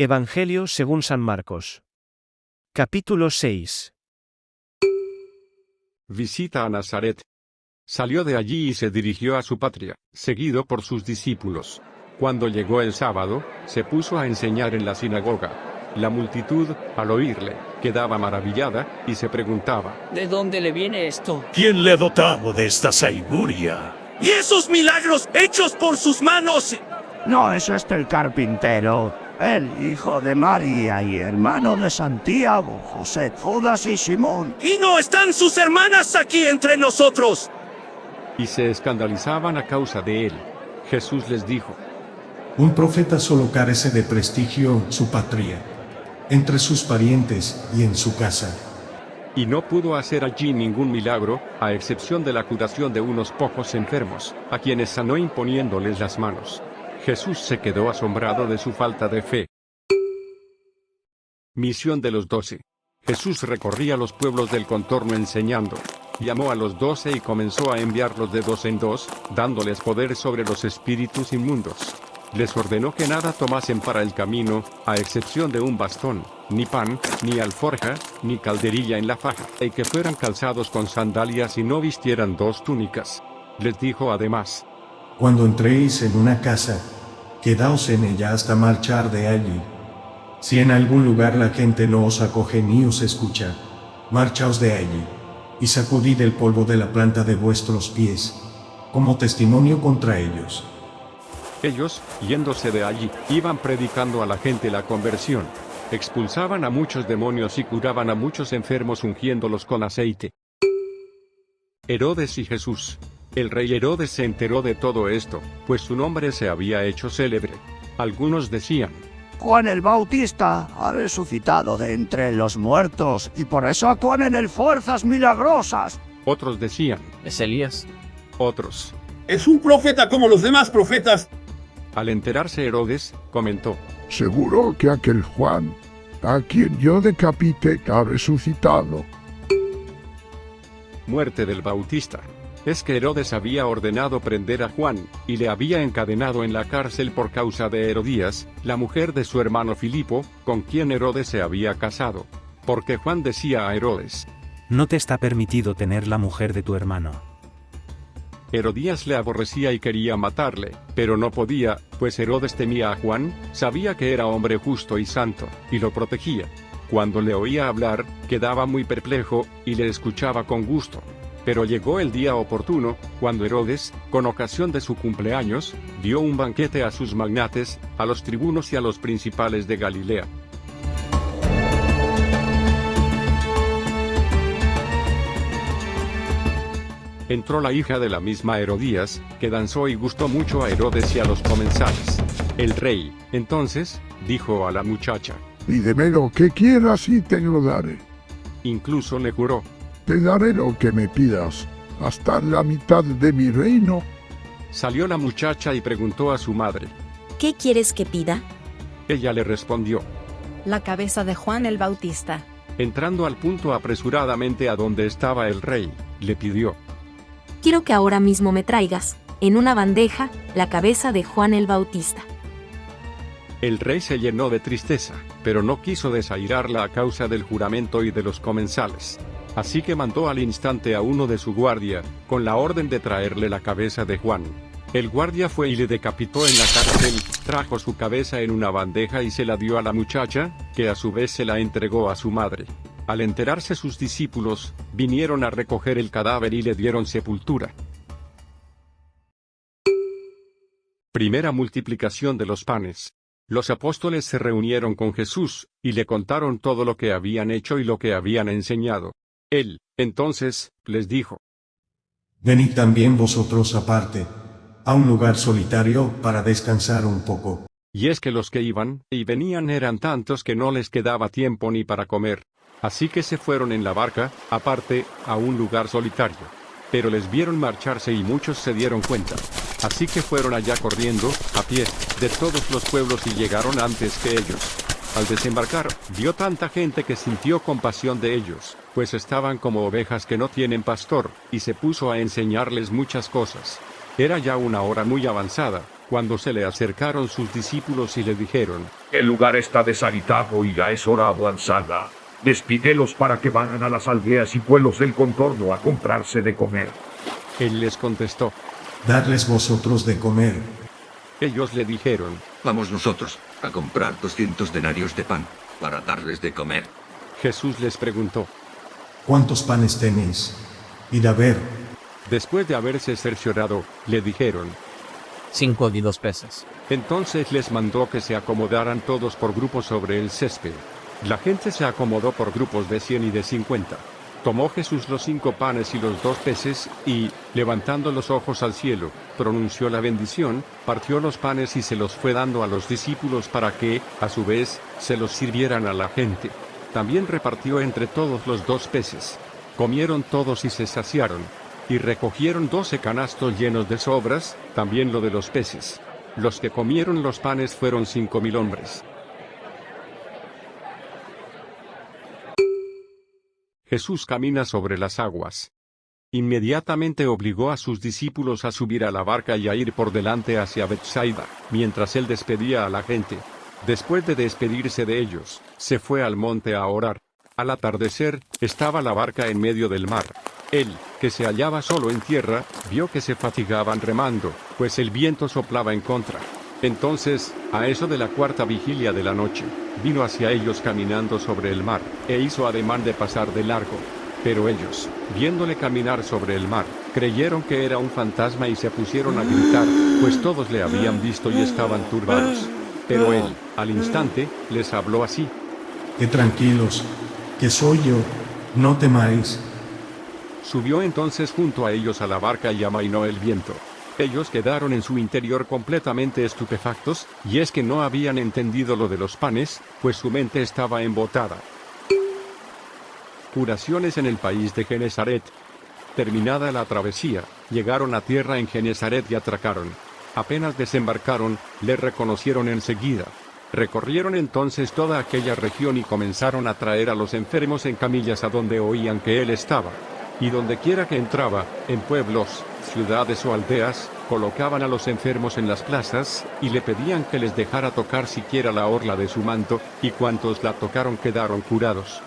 Evangelio según San Marcos. Capítulo 6. Visita a Nazaret. Salió de allí y se dirigió a su patria, seguido por sus discípulos. Cuando llegó el sábado, se puso a enseñar en la sinagoga. La multitud, al oírle, quedaba maravillada, y se preguntaba: ¿De dónde le viene esto? ¿Quién le ha dotado de esta sabiduría? ¡Y esos milagros hechos por sus manos! ¿No es este el carpintero, el hijo de María y hermano de Santiago, José, Judas y Simón? ¿Y no están sus hermanas aquí entre nosotros? Y se escandalizaban a causa de él. Jesús les dijo: Un profeta solo carece de prestigio en su patria, entre sus parientes y en su casa. Y no pudo hacer allí ningún milagro, a excepción de la curación de unos pocos enfermos, a quienes sanó imponiéndoles las manos. Jesús se quedó asombrado de su falta de fe. Misión de los 12. Jesús recorría los pueblos del contorno enseñando. Llamó a los 12 y comenzó a enviarlos de dos en dos, dándoles poder sobre los espíritus inmundos. Les ordenó que nada tomasen para el camino, a excepción de un bastón, ni pan, ni alforja, ni calderilla en la faja, y que fueran calzados con sandalias y no vistieran dos túnicas. Les dijo además: Cuando entréis en una casa, quedaos en ella hasta marchar de allí. Si en algún lugar la gente no os acoge ni os escucha, marchaos de allí, y sacudid el polvo de la planta de vuestros pies, como testimonio contra ellos. Ellos, yéndose de allí, iban predicando a la gente la conversión. Expulsaban a muchos demonios y curaban a muchos enfermos ungiéndolos con aceite. Herodes y Jesús. El rey Herodes se enteró de todo esto, pues su nombre se había hecho célebre. Algunos decían: Juan el Bautista ha resucitado de entre los muertos y por eso actúan en él fuerzas milagrosas. Otros decían: ¿Es Elías? Otros. Es un profeta como los demás profetas. Al enterarse Herodes, comentó: Seguro que aquel Juan, a quien yo decapité, ha resucitado. Muerte del Bautista. Es que Herodes había ordenado prender a Juan, y le había encadenado en la cárcel por causa de Herodías, la mujer de su hermano Filipo, con quien Herodes se había casado. Porque Juan decía a Herodes: No te está permitido tener la mujer de tu hermano. Herodías le aborrecía y quería matarle, pero no podía, pues Herodes temía a Juan, sabía que era hombre justo y santo, y lo protegía. Cuando le oía hablar, quedaba muy perplejo, y le escuchaba con gusto. Pero llegó el día oportuno, cuando Herodes, con ocasión de su cumpleaños, dio un banquete a sus magnates, a los tribunos y a los principales de Galilea. Entró la hija de la misma Herodías, que danzó y gustó mucho a Herodes y a los comensales. El rey, entonces, dijo a la muchacha: Pídeme lo que quieras y te lo daré. Incluso le juró: Te daré lo que me pidas, hasta la mitad de mi reino. Salió la muchacha y preguntó a su madre. ¿Qué quieres que pida? Ella le respondió: La cabeza de Juan el Bautista. Entrando al punto apresuradamente a donde estaba el rey, le pidió: Quiero que ahora mismo me traigas, en una bandeja, la cabeza de Juan el Bautista. El rey se llenó de tristeza, pero no quiso desairarla a causa del juramento y de los comensales. Así que mandó al instante a uno de su guardia, con la orden de traerle la cabeza de Juan. El guardia fue y le decapitó en la cárcel, trajo su cabeza en una bandeja y se la dio a la muchacha, que a su vez se la entregó a su madre. Al enterarse sus discípulos, vinieron a recoger el cadáver y le dieron sepultura. Primera multiplicación de los panes. Los apóstoles se reunieron con Jesús, y le contaron todo lo que habían hecho y lo que habían enseñado. Él, entonces, les dijo: Venid también vosotros aparte, a un lugar solitario para descansar un poco. Y es que los que iban y venían eran tantos que no les quedaba tiempo ni para comer. Así que se fueron en la barca, aparte, a un lugar solitario. Pero les vieron marcharse y muchos se dieron cuenta. Así que fueron allá corriendo, a pie, de todos los pueblos y llegaron antes que ellos. Al desembarcar, vio tanta gente que sintió compasión de ellos, pues estaban como ovejas que no tienen pastor, y se puso a enseñarles muchas cosas. Era ya una hora muy avanzada, cuando se le acercaron sus discípulos y le dijeron: El lugar está deshabitado y ya es hora avanzada. Despídelos para que vayan a las aldeas y pueblos del contorno a comprarse de comer. Él les contestó. Darles vosotros de comer. Ellos le dijeron. Vamos nosotros a comprar 200 denarios de pan para darles de comer. Jesús les preguntó. ¿Cuántos panes tenéis? Id a ver. Después de haberse cerciorado, le dijeron. 5 y 2 peces. Entonces les mandó que se acomodaran todos por grupos sobre el césped. La gente se acomodó por grupos de 100 y de 50. Tomó Jesús los 5 panes y los 2 peces, y, levantando los ojos al cielo, pronunció la bendición, partió los panes y se los fue dando a los discípulos para que, a su vez, se los sirvieran a la gente. También repartió entre todos los 2 peces. Comieron todos y se saciaron. Y recogieron 12 canastos llenos de sobras, también lo de los peces. Los que comieron los panes fueron 5.000 hombres. Jesús camina sobre las aguas. Inmediatamente obligó a sus discípulos a subir a la barca y a ir por delante hacia Betsaida, mientras él despedía a la gente. Después de despedirse de ellos, se fue al monte a orar. Al atardecer, estaba la barca en medio del mar. Él, que se hallaba solo en tierra, vio que se fatigaban remando, pues el viento soplaba en contra. Entonces, a eso de la 4ª vigilia de la noche, vino hacia ellos caminando sobre el mar, e hizo ademán de pasar de largo. Pero ellos, viéndole caminar sobre el mar, creyeron que era un fantasma y se pusieron a gritar, pues todos le habían visto y estaban turbados. Pero él, al instante, les habló así. Tranquilos, que soy yo, no temáis. Subió entonces junto a ellos a la barca y amainó el viento. Ellos quedaron en su interior completamente estupefactos, y es que no habían entendido lo de los panes, pues su mente estaba embotada. Curaciones en el país de Genesaret. Terminada la travesía, llegaron a tierra en Genesaret y atracaron. Apenas desembarcaron, le reconocieron enseguida. Recorrieron entonces toda aquella región y comenzaron a traer a los enfermos en camillas a donde oían que él estaba. Y dondequiera que entraba, en pueblos, ciudades o aldeas, colocaban a los enfermos en las plazas, y le pedían que les dejara tocar siquiera la orla de su manto, y cuantos la tocaron quedaron curados.